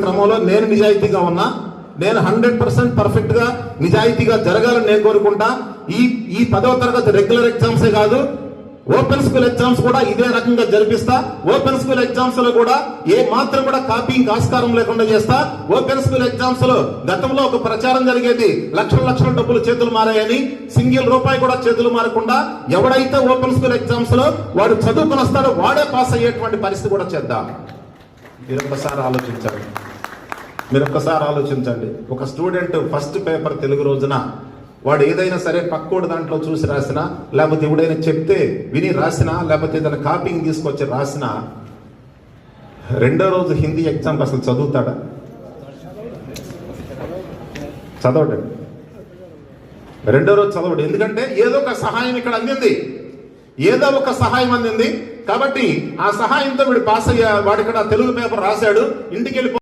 క్రమంలో నేను నిజాయితీగా ఉన్నా, నేను 100% పర్ఫెక్ట్ గా నిజాయితీగా జరగాలని నేను కోరుకుంటా. ఈ 10వ తరగతి రెగ్యులర్ ఎగ్జామ్సే కాదు, ఓపెన్ స్కూల్ ఎగ్జామ్స్ కూడా ఇదే రకంగా జరిపిస్తా. ఓపెన్ స్కూల్ ఎగ్జామ్స్ లో కూడా ఏ మాత్రం కూడా కాపీయింగ్ ఆస్కారం లేకుండా చేస్తా. ఓపెన్ స్కూల్ ఎగ్జామ్స్ లో గతంలో ఒక ప్రచారం జరిగేది, లక్షల డబ్బులు చేతులు మారాయని. సింగిల్ రూపాయి కూడా చేతులు మారకుండా ఎవడైతే ఓపెన్ స్కూల్ ఎగ్జామ్స్ లో వాడు చదువుకుని వస్తాడో వాడే పాస్ అయ్యేటువంటి పరిస్థితి కూడా చేద్దాం. మీరు ఒక్కసారి ఆలోచించండి. ఒక స్టూడెంట్ ఫస్ట్ పేపర్ తెలుగు రోజున వాడు ఏదైనా సరే పక్కోడు దాంట్లో చూసి రాసినా, లేకపోతే ఎవడైనా చెప్తే విని రాసినా, లేకపోతే ఏదైనా కాపీని తీసుకొచ్చి రాసినా, రెండో రోజు హిందీ ఎగ్జామ్ అసలు చదువుతాడా? చదవడు. రెండో రోజు చదవడు. ఎందుకంటే ఏదో ఒక సహాయం ఇక్కడ అందింది, ఏదో ఒక సహాయం అందింది. కాబట్టి ఆ సహాయంతో వీడు పాస్ అయ్యా, వాడు ఇక్కడ తెలుగు పేపర్ రాశాడు, ఇంటికి వెళ్ళి